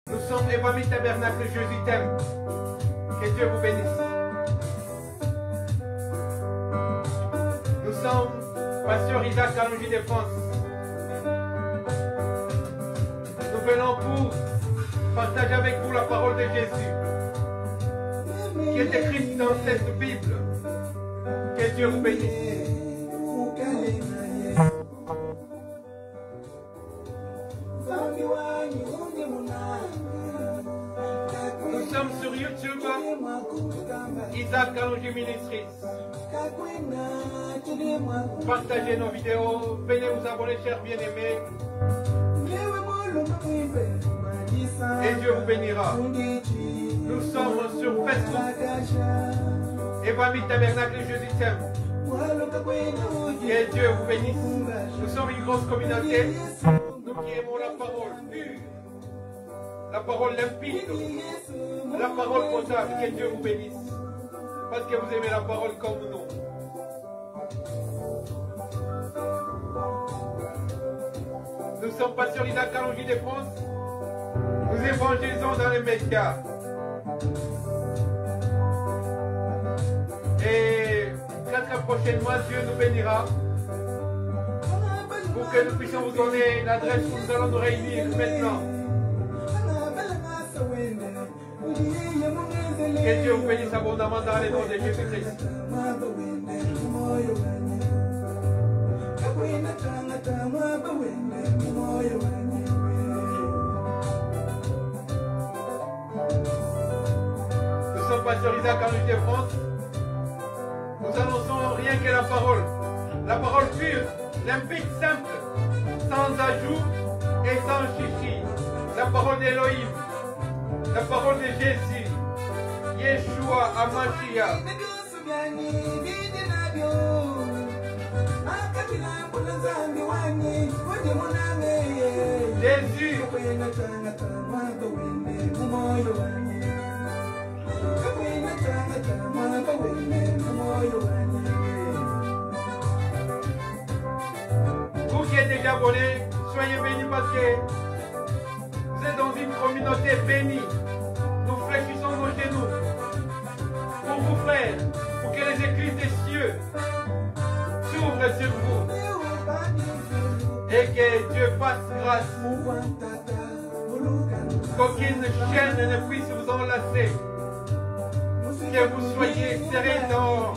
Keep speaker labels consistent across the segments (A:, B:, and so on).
A: Nous sommes Évangile Tabernacle, Jésus t'aime. Que Dieu vous bénisse. Nous sommes Pasteur Isaac Kalonji de France. Nous venons pour partager avec vous la parole de Jésus qui est écrite dans cette Bible. Que Dieu vous bénisse. Nous sommes sur YouTube, Isaac Kalonji Ministries. Partagez nos vidéos, venez vous abonner, chers bien-aimés. Et Dieu vous bénira. Nous sommes sur Facebook. Évangile Tabernacle, Jésus t'aime. Que Dieu vous bénisse. Nous sommes une grosse communauté. Nous qui aimons la parole pure, la parole limpide, la parole potable. Que Dieu vous bénisse. Parce que vous aimez la parole comme nous. Nous sommes Pasteur Isaac Kalonji de France. Nous évangélisons dans les médias. Et très prochainement, Dieu nous bénira pour que nous puissions vous donner l'adresse où nous allons nous réunir maintenant. Que Dieu vous bénisse abondamment dans le nom de Jésus-Christ. Nous sommes Pasteur Isaac Kalonji de France. Nous annonçons rien que la parole pure, limpide, simple, sans ajout et sans chichi. La parole d'Elohim, la parole de Jésus, Yeshua Hamashiach. Jésus. Vous qui êtes déjà abonnés, soyez bénis parce que vous êtes dans une communauté bénie. Nous fléchissons nos genoux pour vous, frères, pour que les églises des cieux s'ouvrent sur vous et que Dieu fasse grâce. Qu'aucune chaîne ne puisse vous enlacer. Que vous soyez serrés dans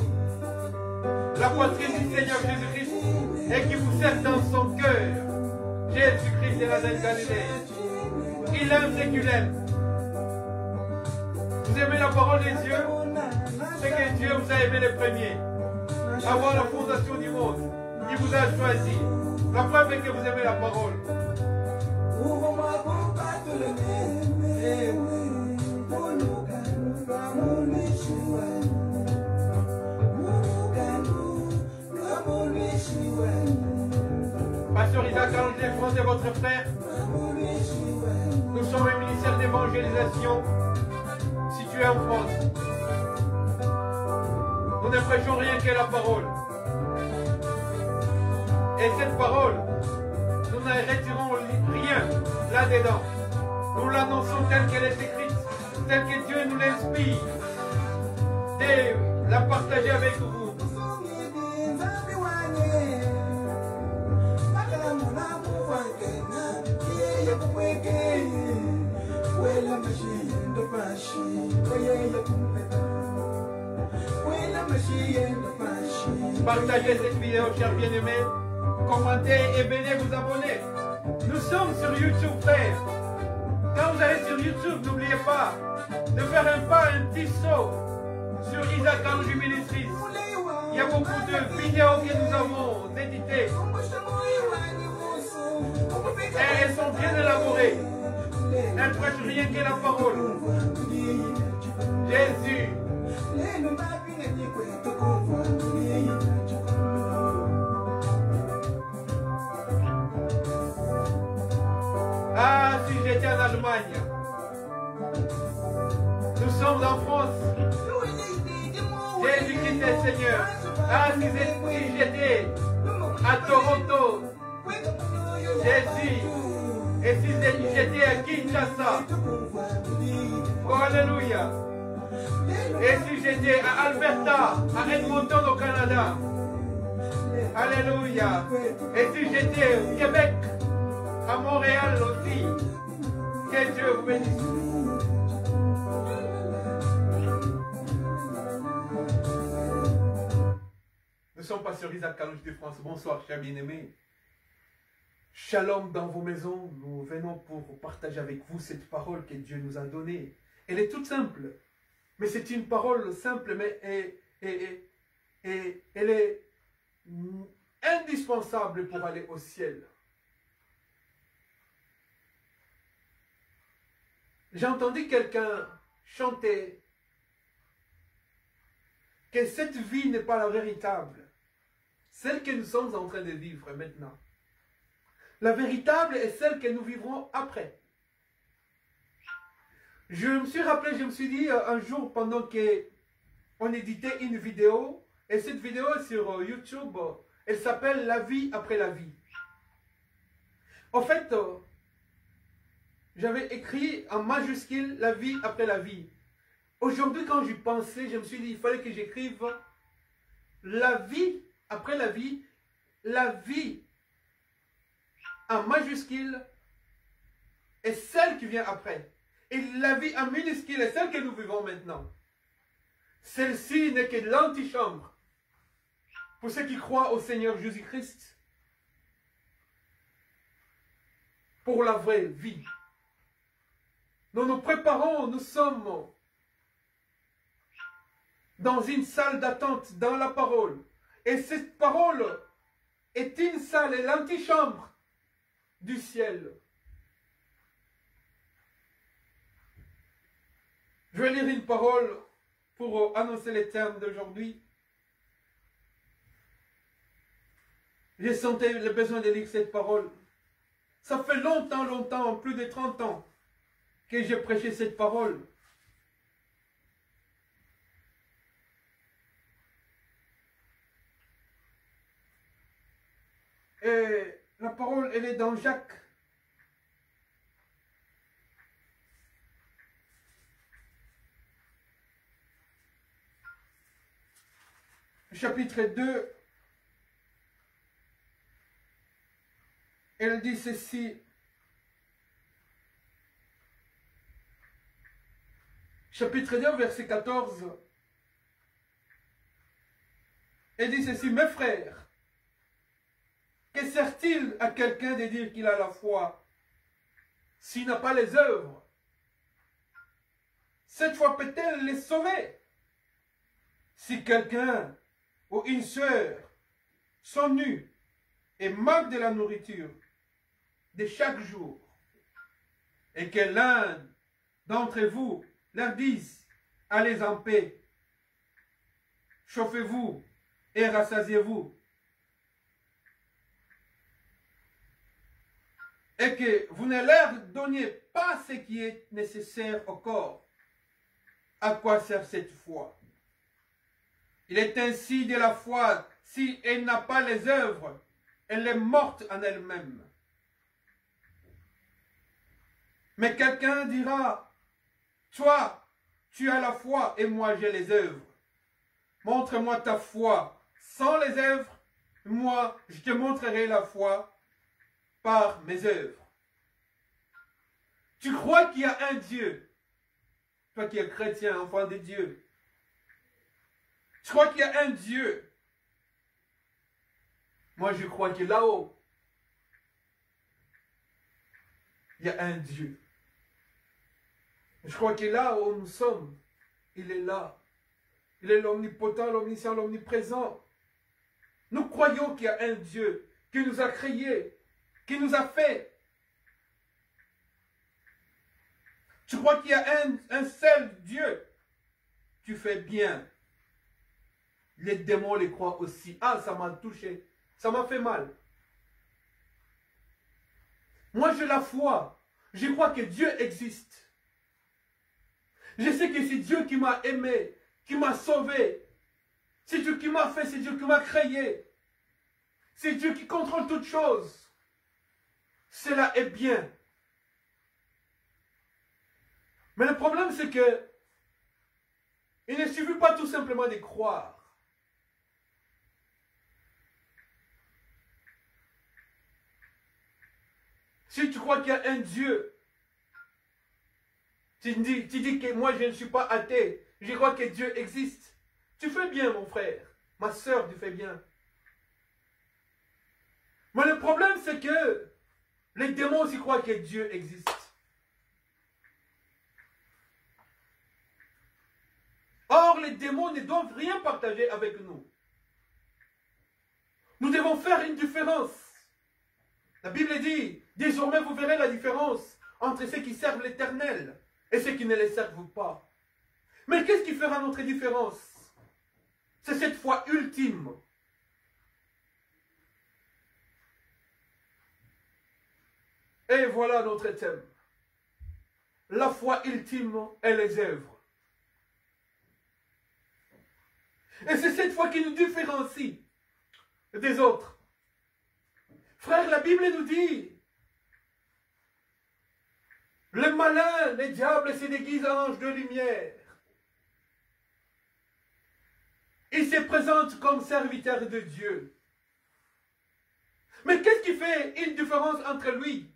A: la poitrine du Seigneur Jésus-Christ et qui vous serre dans son cœur. Jésus-Christ de la Galilée. Il aime ce qu'il aime. Vous aimez la parole de Dieu, c'est que Dieu vous a aimé les premiers. Avant la fondation du monde, il vous a choisi. La preuve est que vous aimez la parole. Pasteur Isaac Kalonji de France est votre frère. Nous sommes un ministère d'évangélisation situé en France. Nous ne prêchons rien que la parole. Et cette parole, nous ne retirons rien là-dedans. Nous l'annonçons telle qu'elle est écrite, telle que Dieu nous l'inspire. Et la partager avec vous. Partagez cette vidéo, chers bien-aimés. Commentez et venez vous abonner. Nous sommes sur YouTube, frère. Quand vous allez sur YouTube, n'oubliez pas de faire un petit saut sur Isaac Kalonji Ministries. Il y a beaucoup de vidéos que nous avons éditées. Et elles sont bien élaborées. Elles ne prêchent rien que la parole. Jésus. Ah, si j'étais en Allemagne. Nous sommes en France. Jésus-Christ est Seigneur. Ah, si j'étais à Toronto. Jésus Et si j'étais à Kinshasa, oh alléluia. Et si j'étais à Alberta, à Edmonton au Canada, alléluia. Et si j'étais au Québec, à Montréal aussi, que Dieu vous bénisse. Nous sommes Pasteur Isaac Kalouche de France. Bonsoir, chers bien-aimés. Shalom dans vos maisons. Nous venons pour partager avec vous cette parole que Dieu nous a donnée. Elle est toute simple, mais c'est une parole simple, mais elle est indispensable pour aller au ciel. J'ai entendu quelqu'un chanter que cette vie n'est pas la véritable, celle que nous sommes en train de vivre maintenant. La véritable est celle que nous vivrons après. Je me suis rappelé, je me suis dit un jour pendant qu'on éditait une vidéo, et cette vidéo sur YouTube, elle s'appelle « La vie après la vie ». En fait, j'avais écrit en majuscule « La vie après la vie ». Aujourd'hui, quand j'y pensais, je me suis dit il fallait que j'écrive « La vie après la vie », en majuscule est celle qui vient après. Et la vie en minuscule est celle que nous vivons maintenant. Celle-ci n'est que l'antichambre. Pour ceux qui croient au Seigneur Jésus-Christ. Pour la vraie vie. Nous nous préparons, nous sommes dans une salle d'attente, dans la parole. Et cette parole est une salle, est l'antichambre du ciel. Je vais lire une parole pour annoncer les termes d'aujourd'hui. J'ai senti le besoin de lire cette parole. Ça fait longtemps, plus de 30 ans, que j'ai prêché cette parole. Et la parole, elle est dans Jacques. Chapitre 2. Elle dit ceci. Chapitre 2, verset 14. Elle dit ceci. Mes frères, que sert-il à quelqu'un de dire qu'il a la foi s'il n'a pas les œuvres? Cette foi peut-elle les sauver? Si quelqu'un ou une sœur sont nus et manquent de la nourriture de chaque jour, et que l'un d'entre vous leur dise, allez en paix, chauffez-vous et rassasiez-vous, et que vous ne leur donniez pas ce qui est nécessaire au corps, à quoi sert cette foi? Il est ainsi de la foi, si elle n'a pas les œuvres, elle est morte en elle-même. Mais quelqu'un dira, toi, tu as la foi et moi j'ai les œuvres. Montre-moi ta foi sans les œuvres, moi je te montrerai la foi par mes œuvres. Tu crois qu'il y a un Dieu, toi qui es chrétien, enfant de Dieu. Tu crois qu'il y a un Dieu. Moi je crois que là-haut, il y a un Dieu. Je crois que là où nous sommes, il est là. Il est l'omnipotent, l'omniscient, l'omniprésent. Nous croyons qu'il y a un Dieu qui nous a créés, qui nous a fait. Tu crois qu'il y a un seul Dieu. Tu fais bien. Les démons les croient aussi. Ah, ça m'a touché. Ça m'a fait mal. Moi, j'ai la foi. Je crois que Dieu existe. Je sais que c'est Dieu qui m'a aimé, qui m'a sauvé. C'est Dieu qui m'a fait, c'est Dieu qui m'a créé. C'est Dieu qui contrôle toutes choses. Cela est bien. Mais le problème, c'est que il ne suffit pas tout simplement de croire. Si tu crois qu'il y a un Dieu, tu dis que moi je ne suis pas athée, je crois que Dieu existe. Tu fais bien, mon frère, ma soeur, tu fais bien. Mais le problème, c'est que les démons aussi croient que Dieu existe. Or, les démons ne doivent rien partager avec nous. Nous devons faire une différence. La Bible dit, désormais vous verrez la différence entre ceux qui servent l'Éternel et ceux qui ne les servent pas. Mais qu'est-ce qui fera notre différence? C'est cette foi ultime. Et voilà notre thème. La foi ultime et les œuvres. Et c'est cette foi qui nous différencie des autres. Frère, la Bible nous dit, le malin, les diables se déguisent en anges de lumière. Il se présente comme serviteur de Dieu. Mais qu'est-ce qui fait une différence entre lui?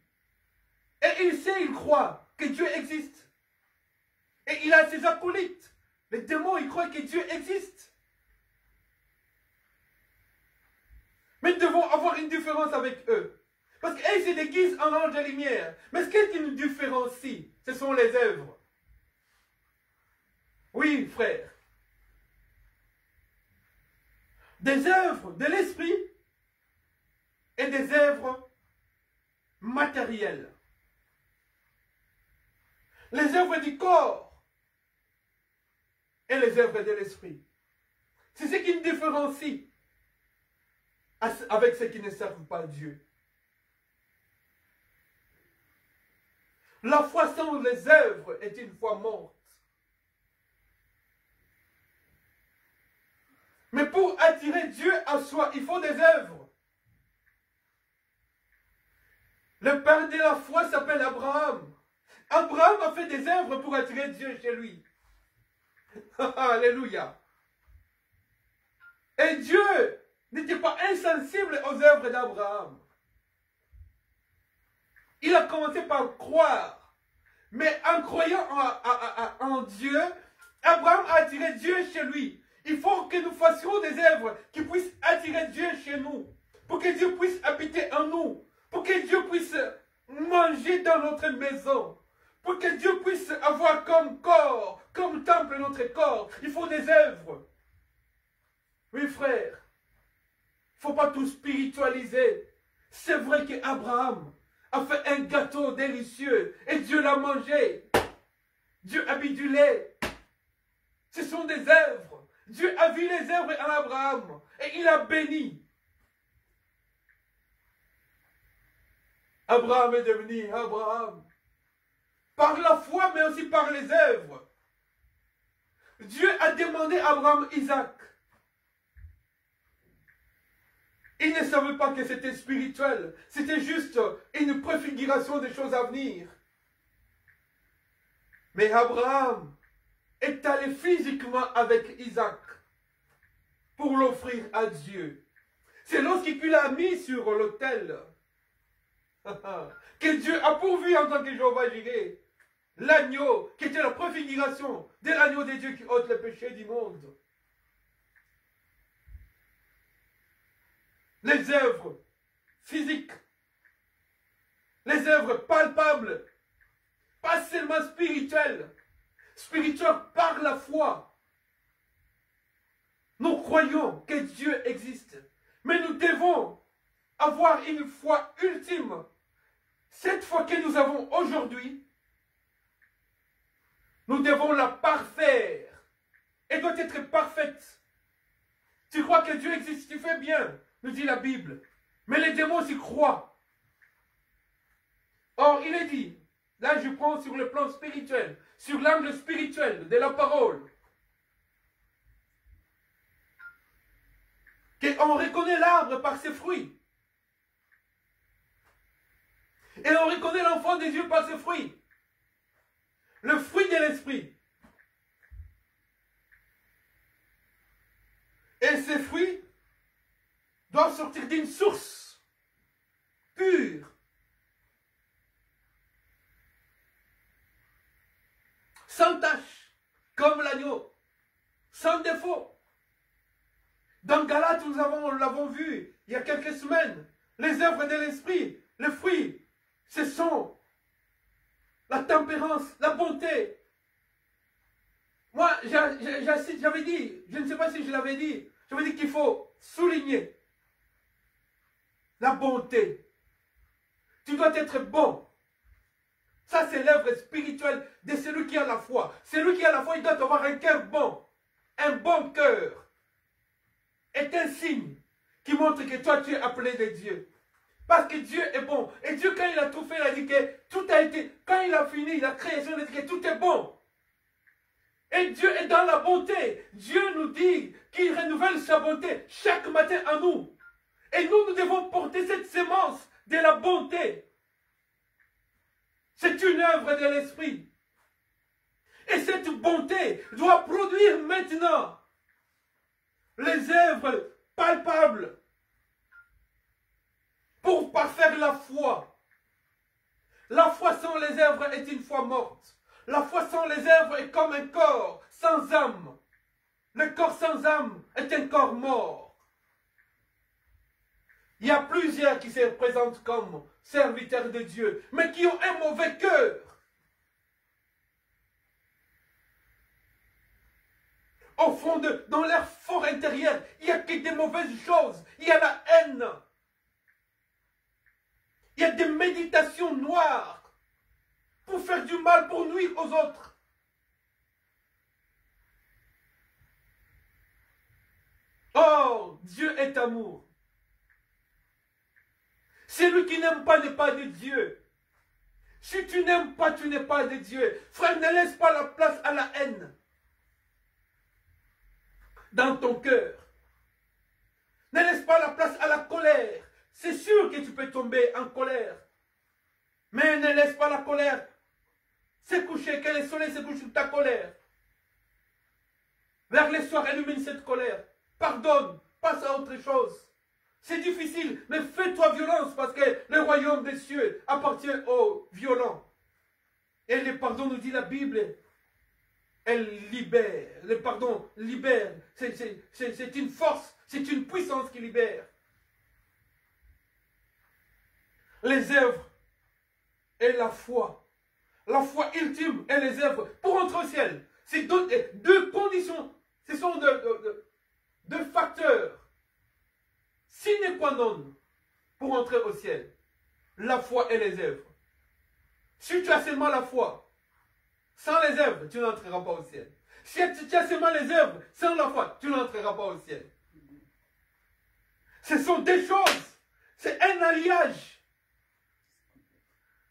A: Et il sait, il croit que Dieu existe. Et il a ses acolytes. Les démons, ils croient que Dieu existe. Mais nous devons avoir une différence avec eux. Parce qu'ils se déguisent en ange de lumière. Mais ce qui nous différencie, ce sont les œuvres. Oui, frère. Des œuvres de l'esprit et des œuvres matérielles. Les œuvres du corps et les œuvres de l'esprit. C'est ce qui nous différencie avec ceux qui ne servent pas Dieu. La foi sans les œuvres est une foi morte. Mais pour attirer Dieu à soi, il faut des œuvres. Le père de la foi s'appelle Abraham. Abraham a fait des œuvres pour attirer Dieu chez lui. Alléluia. Et Dieu n'était pas insensible aux œuvres d'Abraham. Il a commencé par croire. Mais en croyant en Dieu, Abraham a attiré Dieu chez lui. Il faut que nous fassions des œuvres qui puissent attirer Dieu chez nous. Pour que Dieu puisse habiter en nous. Pour que Dieu puisse manger dans notre maison. Pour que Dieu puisse avoir comme corps, comme temple notre corps. Il faut des œuvres. Oui, frère. Il ne faut pas tout spiritualiser. C'est vrai qu'Abraham a fait un gâteau délicieux et Dieu l'a mangé. Dieu a mis du lait. Ce sont des œuvres. Dieu a vu les œuvres en Abraham et il a béni. Abraham est devenu Abraham. Par la foi, mais aussi par les œuvres. Dieu a demandé à Abraham Isaac. Il ne savait pas que c'était spirituel. C'était juste une préfiguration des choses à venir. Mais Abraham est allé physiquement avec Isaac pour l'offrir à Dieu. C'est lorsqu'il l'a mis sur l'autel que Dieu a pourvu en tant que Jéhovah Jireh. L'agneau qui était la préfiguration de l'agneau de Dieu qui ôte le péché du monde. Les œuvres physiques, les œuvres palpables, pas seulement spirituelles, spirituelles par la foi. Nous croyons que Dieu existe, mais nous devons avoir une foi ultime. Cette foi que nous avons aujourd'hui, nous devons la parfaire. Elle doit être parfaite. Tu crois que Dieu existe, tu fais bien, nous dit la Bible. Mais les démons s'y croient. Or, il est dit, là je prends sur le plan spirituel, sur l'angle spirituel de la parole, qu'on reconnaît l'arbre par ses fruits. Et on reconnaît l'enfant de Dieu par ses fruits. le fruit de l'esprit. Et ces fruits doivent sortir d'une source pure. Sans tache, comme l'agneau, sans défaut. Dans Galates, nous l'avons vu il y a quelques semaines, les œuvres de l'esprit, le fruit, ce sont la tempérance, la bonté. Moi, j'avais dit, je ne sais pas si je l'avais dit, j'avais dit qu'il faut souligner la bonté. Tu dois être bon. Ça, c'est l'œuvre spirituelle de celui qui a la foi. Celui qui a la foi, il doit avoir un cœur bon. Un bon cœur est un signe qui montre que toi, tu es appelé de Dieu. Parce que Dieu est bon. Et Dieu, quand il a tout fait, il a dit que tout a été... Quand il a fini la création, il a dit que tout est bon. Et Dieu est dans la bonté. Dieu nous dit qu'il renouvelle sa bonté chaque matin à nous. Et nous devons porter cette sémence de la bonté. C'est une œuvre de l'esprit. Et cette bonté doit produire maintenant les œuvres palpables pour parfaire la foi. La foi sans les œuvres est une foi morte. La foi sans les œuvres est comme un corps sans âme. Le corps sans âme est un corps mort. Il y a plusieurs qui se présentent comme serviteurs de Dieu, mais qui ont un mauvais cœur. Au fond, dans leur fort intérieur, il n'y a que des mauvaises choses. Il y a la haine. Il y a des méditations noires pour faire du mal, pour nuire aux autres. Oh, Dieu est amour. Celui qui n'aime pas n'est pas de Dieu. Si tu n'aimes pas, tu n'es pas de Dieu. Frère, ne laisse pas la place à la haine dans ton cœur. Ne laisse pas la place à la colère. C'est sûr que tu peux tomber en colère. Mais ne laisse pas la colère se coucher, que le soleil se couche sur ta colère. Vers le soir, illumine cette colère. Pardonne, passe à autre chose. C'est difficile, mais fais-toi violence parce que le royaume des cieux appartient aux violents. Et le pardon, nous dit la Bible, elle libère. Le pardon libère. C'est une force, c'est une puissance qui libère. Les œuvres et la foi. La foi ultime et les œuvres pour entrer au ciel. C'est deux conditions. Ce sont deux facteurs sine qua non pour entrer au ciel. La foi et les œuvres. Si tu as seulement la foi, sans les œuvres, tu n'entreras pas au ciel. Si tu as seulement les œuvres, sans la foi, tu n'entreras pas au ciel. Ce sont des choses. C'est un alliage.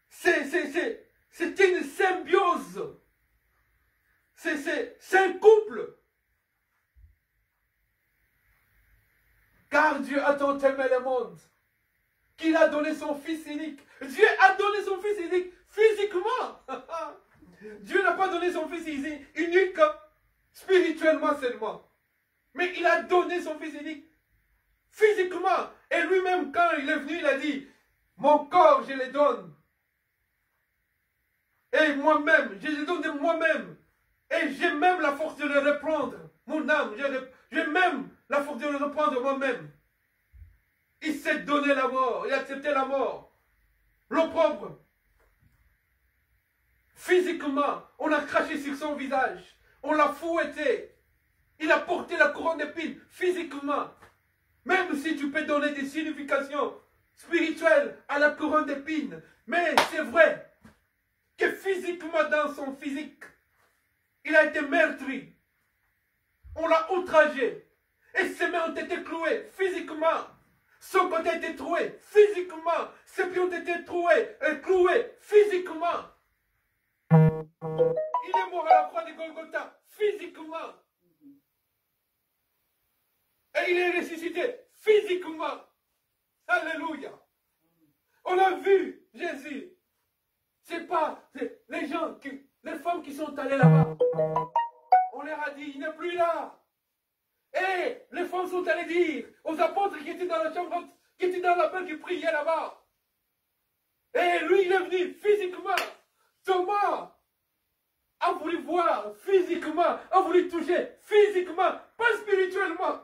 A: C'est une symbiose. C'est un couple. Car Dieu a tant aimé le monde qu'il a donné son Fils unique. Dieu a donné son Fils unique physiquement. Dieu n'a pas donné son Fils unique spirituellement seulement. Mais il a donné son Fils unique physiquement. Et lui-même, quand il est venu, il a dit, mon corps, je le donne. Et moi-même, je le donne de moi-même. Et j'ai même la force de le reprendre. Mon âme, j'ai même la force de le reprendre moi-même. Il s'est donné la mort. Il a accepté la mort. L'opprobre. Physiquement, on a craché sur son visage. On l'a fouetté. Il a porté la couronne d'épines. Physiquement. Même si tu peux donner des significations spirituelles à la couronne d'épines. Mais c'est vrai que physiquement, dans son physique, il a été meurtri. On l'a outragé. Et ses mains ont été clouées physiquement. Son côté a été troué physiquement. Ses pieds ont été cloués physiquement. Il est mort à la croix de Golgotha physiquement. Et il est ressuscité physiquement. Alléluia. On a vu Jésus. C'est pas les gens les femmes qui sont allées là-bas, on leur a dit, il n'est plus là. Et les femmes sont allées dire aux apôtres qui étaient dans la chambre, qui étaient dans la main, qui priaient là-bas. Et lui, il est venu physiquement. Thomas a voulu voir physiquement, a voulu toucher physiquement, pas spirituellement.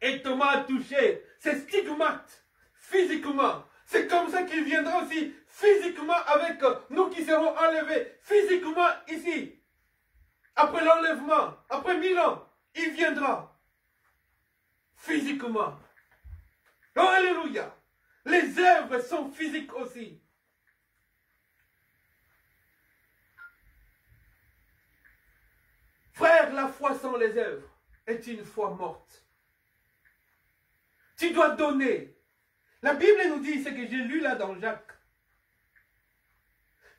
A: Et Thomas a touché ses stigmates physiquement. C'est comme ça qu'il viendra aussi physiquement avec nous qui serons enlevés physiquement ici. Après l'enlèvement, après 1000 ans, il viendra physiquement. Oh, alléluia. Les œuvres sont physiques aussi. Frère, la foi sans les œuvres est une foi morte. Tu dois donner. La Bible nous dit, c'est que j'ai lu là dans Jacques,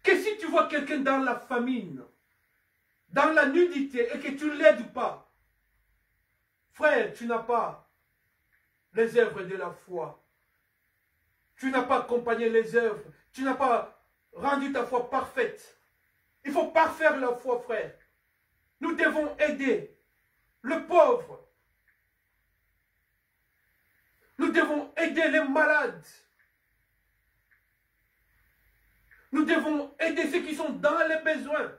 A: que si tu vois quelqu'un dans la famine, dans la nudité, et que tu ne l'aides pas, frère, tu n'as pas les œuvres de la foi. Tu n'as pas accompagné les œuvres. Tu n'as pas rendu ta foi parfaite. Il faut parfaire la foi, frère. Nous devons aider le pauvre. Nous devons aider les malades. Nous devons aider ceux qui sont dans les besoins.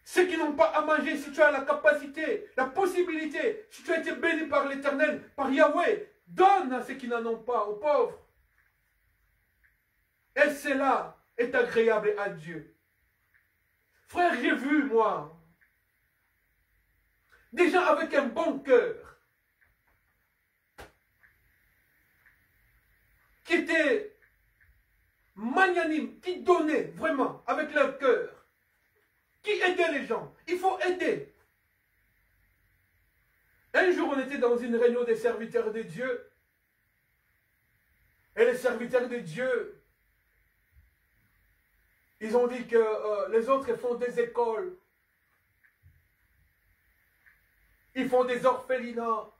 A: Ceux qui n'ont pas à manger, si tu as la capacité, la possibilité, si tu as été béni par l'Éternel, par Yahweh, donne à ceux qui n'en ont pas, aux pauvres. Et cela est agréable à Dieu. Frère, j'ai vu, moi, des gens avec un bon cœur, qui étaient magnanimes, qui donnaient vraiment avec leur cœur, qui aidaient les gens. Il faut aider. Un jour, on était dans une réunion des serviteurs de Dieu. Et les serviteurs de Dieu, ils ont dit que les autres font des écoles. Ils font des orphelinats.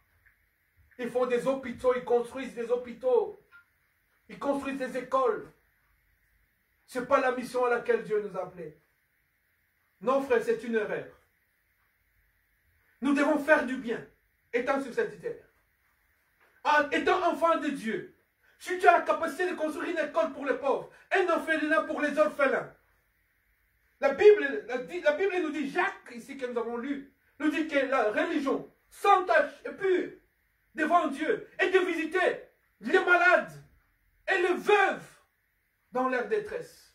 A: Ils font des hôpitaux. Ils construisent des hôpitaux. Ils construisent des écoles. Ce n'est pas la mission à laquelle Dieu nous a appelés. Non, frère, c'est une erreur. Nous devons faire du bien, étant sur cette terre. Étant enfant de Dieu, si tu as la capacité de construire une école pour les pauvres, un orphelinat pour les orphelins, la Bible nous dit, Jacques, ici que nous avons lu, nous dit que la religion, sans tache et pure, devant Dieu, est de visiter les malades et les veuves dans leur détresse.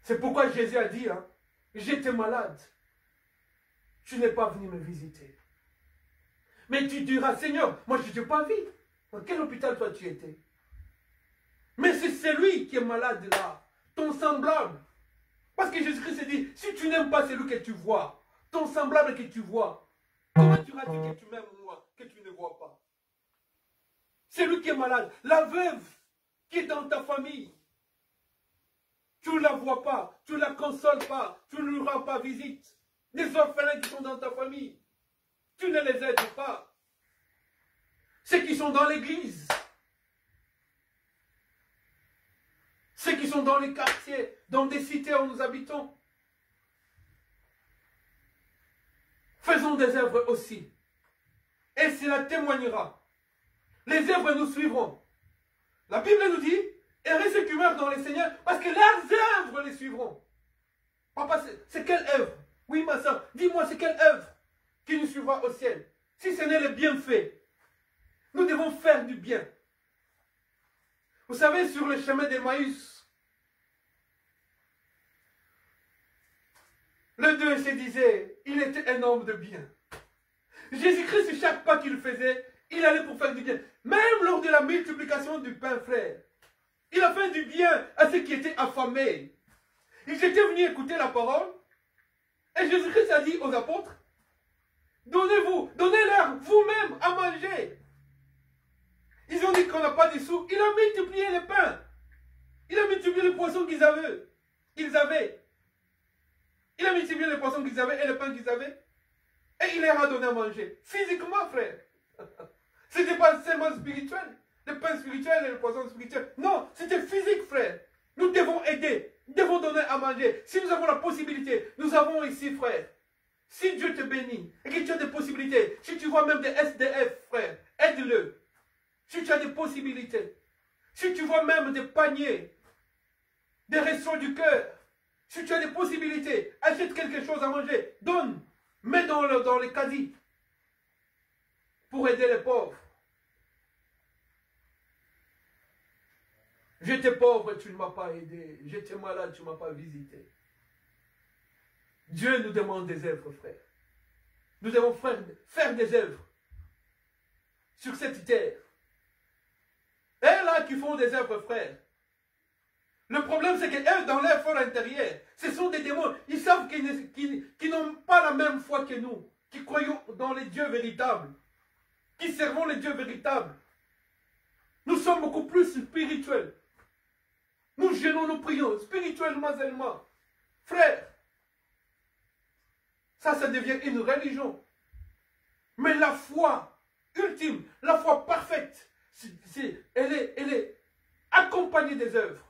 A: C'est pourquoi Jésus a dit, hein, j'étais malade, tu n'es pas venu me visiter. Mais tu diras, Seigneur, moi je ne t'ai pas vu. Dans quel hôpital toi tu étais? Mais c'est celui qui est malade là, ton semblable. Parce que Jésus-Christ dit, si tu n'aimes pas celui que tu vois, ton semblable que tu vois, comment tu vas dire que tu m'aimes moi, que tu ne vois pas? Celui qui est malade, la veuve qui est dans ta famille, tu ne la vois pas, tu ne la consoles pas, tu ne lui rends pas visite. Les orphelins qui sont dans ta famille, tu ne les aides pas. Ceux qui sont dans l'église, ceux qui sont dans les quartiers, dans des cités où nous habitons. Faisons des œuvres aussi. Et cela témoignera. Les œuvres nous suivront. La Bible nous dit, heureux ceux qui meurent dans le Seigneur, parce que leurs œuvres les suivront. Papa, c'est quelle œuvre? Oui, ma soeur, dis-moi, c'est quelle œuvre qui nous suivra au ciel? Si ce n'est le bienfait, nous devons faire du bien. Vous savez, sur le chemin d'Emmaüs, le deux se disait, il était un homme de bien. Jésus-Christ, chaque pas qu'il faisait, il allait pour faire du bien. Même lors de la multiplication du pain, frère, il a fait du bien à ceux qui étaient affamés. Ils étaient venus écouter la parole. Et Jésus-Christ a dit aux apôtres, donnez-vous, donnez-leur vous-même à manger. Ils ont dit qu'on n'a pas de sous. Il a multiplié les pains. Il a multiplié les poissons qu'ils avaient. Il a multiplié les poissons qu'ils avaient et les pains qu'ils avaient. Et il leur a donné à manger. Physiquement, frère. Ce n'était pas seulement spirituel. le pain spirituel et le poisson spirituel. Non, c'était physique, frère. Nous devons aider. Nous devons donner à manger. Si nous avons la possibilité, nous avons ici, frère. Si Dieu te bénit et que tu as des possibilités, si tu vois même des SDF, frère, aide-le. Si tu as des possibilités, si tu vois même des paniers, des restos du cœur, si tu as des possibilités, achète quelque chose à manger, donne, mets dans les caddies pour aider les pauvres. J'étais pauvre, tu ne m'as pas aidé. J'étais malade, tu ne m'as pas visité. Dieu nous demande des œuvres, frère. Nous devons faire des œuvres sur cette terre. Et là qui font des œuvres, frère. Le problème, c'est qu'eux, dans leur foi intérieur, ce sont des démons. Ils savent qu'ils n'ont pas la même foi que nous, qui croyons dans les dieux véritables, qui servons les dieux véritables. Nous sommes beaucoup plus spirituels. Nous jeûnons, nous prions, spirituellement seulement. Frère, ça devient une religion. Mais la foi ultime, la foi parfaite, elle est accompagnée des œuvres.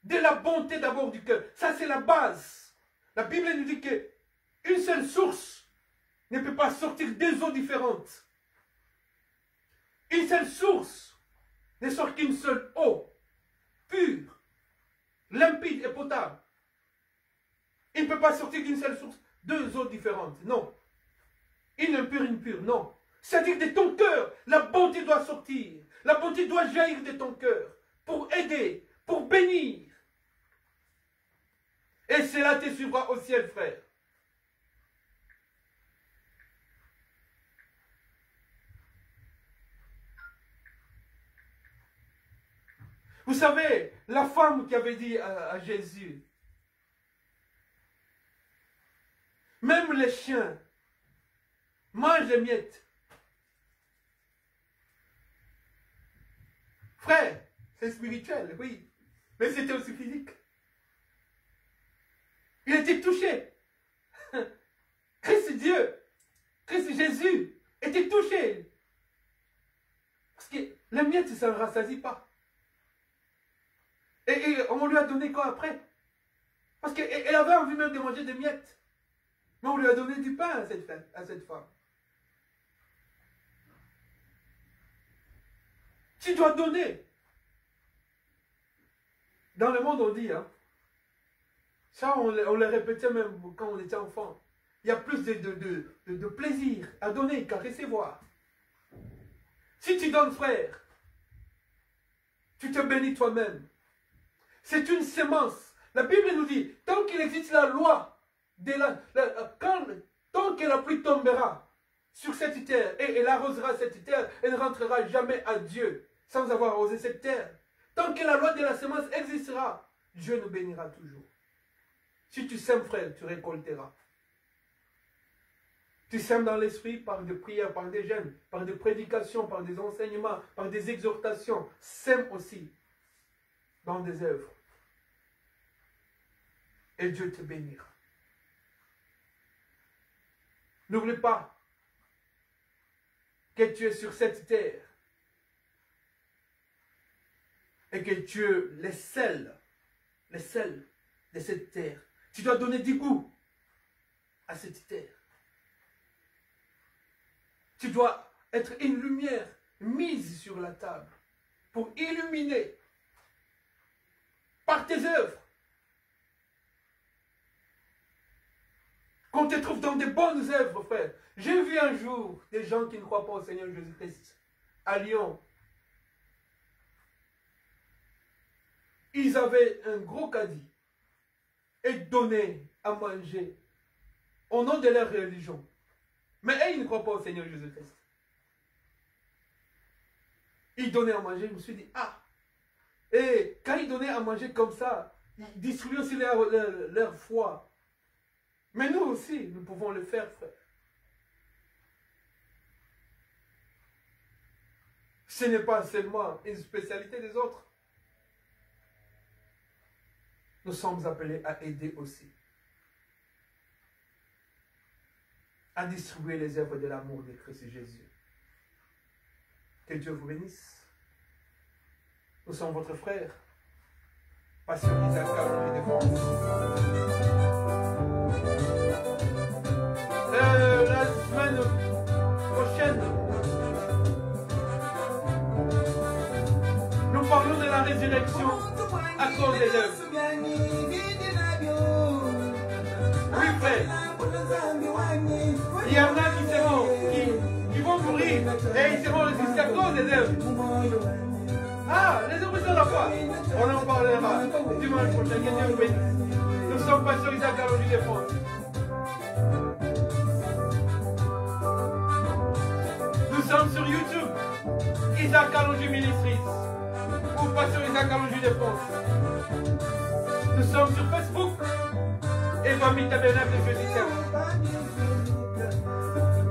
A: De la bonté d'abord du cœur. Ça, c'est la base. La Bible nous dit qu'une seule source ne peut pas sortir deux eaux différentes. Une seule source ne sort qu'une seule eau, pure, limpide et potable. Il ne peut pas sortir d'une seule source deux eaux différentes. Non. Une impure, une pure. Non. C'est-à-dire de ton cœur, la bonté doit sortir. La bonté doit jaillir de ton cœur pour aider, pour bénir. Et cela te suivra au ciel, frère. Vous savez, la femme qui avait dit à Jésus, même les chiens mangent les miettes. Frère, c'est spirituel, oui, mais c'était aussi physique. Il était touché. Christ Dieu, Christ Jésus était touché. Parce que les miettes, ça ne rassasie pas. Et on lui a donné quoi après? Parce qu'elle avait envie même de manger des miettes. Mais on lui a donné du pain à cette femme. Tu dois donner. Dans le monde, on dit, hein, ça, on le répétait même quand on était enfant. Il y a plus de plaisir à donner qu'à recevoir. Si tu donnes, frère, tu te bénis toi-même. C'est une sémence. La Bible nous dit, tant qu'il existe la loi, tant que la pluie tombera sur cette terre et elle arrosera cette terre, elle ne rentrera jamais à Dieu sans avoir arrosé cette terre. Tant que la loi de la sémence existera, Dieu nous bénira toujours. Si tu sèmes, frère, tu récolteras. Tu sèmes dans l'esprit par des prières, par des jeûnes, par des prédications, par des enseignements, par des exhortations. Sème aussi dans des œuvres. Et Dieu te bénira. N'oublie pas que tu es sur cette terre et que tu es le sel de cette terre. Tu dois donner du goût à cette terre. Tu dois être une lumière mise sur la table pour illuminer par tes œuvres. Qu'on te trouve dans des bonnes œuvres, frère. J'ai vu un jour des gens qui ne croient pas au Seigneur Jésus-Christ à Lyon. Ils avaient un gros caddie et donnaient à manger au nom de leur religion. Mais eux, ils ne croient pas au Seigneur Jésus-Christ. Ils donnaient à manger, je me suis dit, ah. Et quand ils donnaient à manger comme ça, ils distribuaient aussi leur foi. Mais nous aussi, nous pouvons le faire, frère. Ce n'est pas seulement une spécialité des autres. Nous sommes appelés à aider aussi. À distribuer les œuvres de l'amour de Christ Jésus. Que Dieu vous bénisse. Nous sommes votre frère, Pasteur Isaac Kalonji de France. La semaine prochaine, nous parlons de la résurrection à cause des œuvres. Oui, frère. Il y en a qui vont mourir et ils seront ressuscités à cause des œuvres. Ah, les œuvres sont la foi. On en parlera dimanche prochain. Que Dieu vous bénisse. Nous sommes Pasteur Isaac Kalonji de France. Nous sommes sur YouTube, Isaac Kalonji Ministries, ou Pasteur Isaac Kalonji de France. Nous sommes sur Facebook, et Famille Tabernacle de Jésus.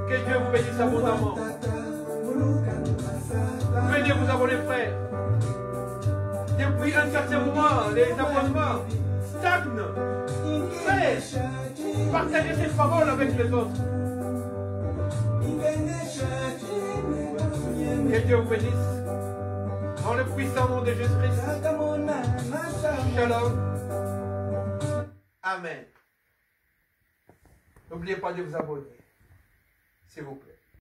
A: Que Dieu vous bénisse abondamment. Venez vous abonner, frère. Depuis un certain moment, les abonnements stagnent. Frère, partagez cette parole avec les autres. Que Dieu vous bénisse. Dans le puissant nom de Jésus-Christ. Shalom. Amen. N'oubliez pas de vous abonner, s'il vous plaît.